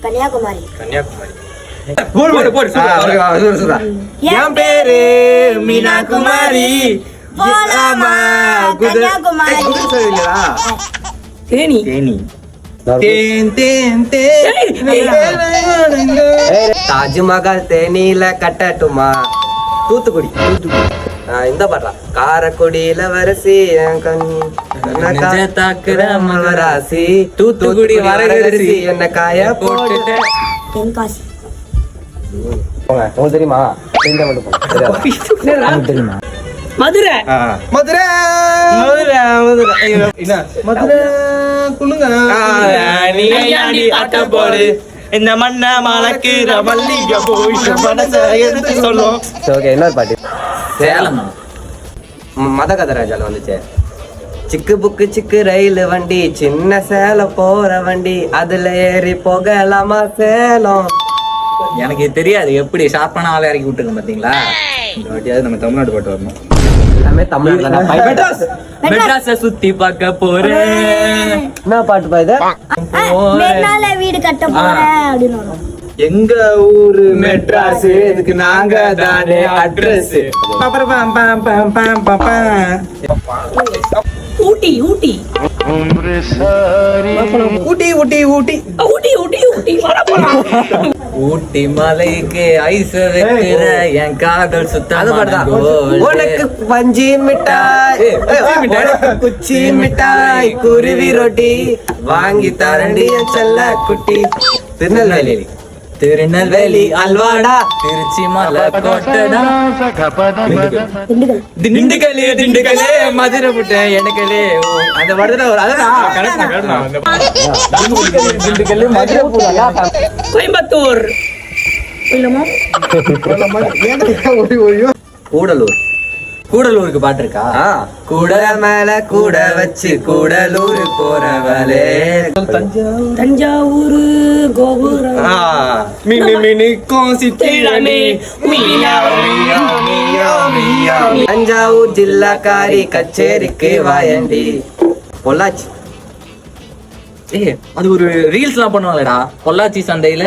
கன்னியாகுமரி. என் பேரு மீனாகுமாரி. தேனி. தாஜ்மஹால் தேனியில கட்டட்டுமா? தூத்துக்குடி. இந்த பாட்டா காரக்குடியில வரசி ராசி தூத்துக்குடி வரசி என்ன காய போட்டு. தென்காசி. உங்களுக்கு தெரியுமா? தெரியுமா? மதுரை. மதுரை மதுரை குளுங்க ஆட்ட போடு. இந்த மண்ண மலக்கு மல்லிகை சொல்லும். இன்னொரு பாட்டு சேலம் மத கதராஜால வந்துச்சு. சிக்கு புக்கு சிக்கு ரயில் வண்டி சின்ன சேலம் போற வண்டி அதுல ஏறி போகலாமா சேலம். எனக்கு தெரியாது எப்படி ஷார்ப்பான ஆளை இறக்கி விட்டுருங்க பாத்தீங்களா. இந்த வாட்டியாவது நம்ம தமிழ்நாடு பாட்டு வரணும். எல்லாமே தமிழ்நாடு. சுத்தி பார்க்க போறேன். என்ன பாட்டு பாது? வீடு கட்ட போறேன் அப்படின்னு வரும். எங்க ஊரு மெட்ராஸ், இதுக்கு நாங்க தானே அட்ரஸ். ஊட்டி. ஊட்டி. ஊட்டி ஊட்டி ஊட்டி ஊட்டி ஊட்டி ஊட்டி ஊட்டி மலைக்கு ஐஸ் வைக்கிற என் காதல் சுத்த. உனக்கு பஞ்சி மிட்டாய் குச்சி மிட்டாய் குருவி ரொட்டி வாங்கி தரண்டி என் செல்ல குட்டி. திருநெல்வேலி அல்வாடா திருச்சி மலை கோட்டடா திண்டுக்கலே மதுரை முட்டை எனக்கலே. அந்த படத்துல ஒரு திண்டுக்கல் மதுரை கோயம்புத்தூர். கூடலூர். கூடலூருக்கு பாட்டு இருக்கா? கூட மேல கூட வச்சு கூடலூர் போறவளே. தஞ்சாவூர் கோபுரம். தஞ்சாவூர் ஜில்லாக்காரி கச்சேரிக்கு வாயண்டி. பொள்ளாச்சி. அது ஒரு ரீல்ஸ் எல்லாம் பண்ணுவாங்கடா பொள்ளாச்சி சந்தையில.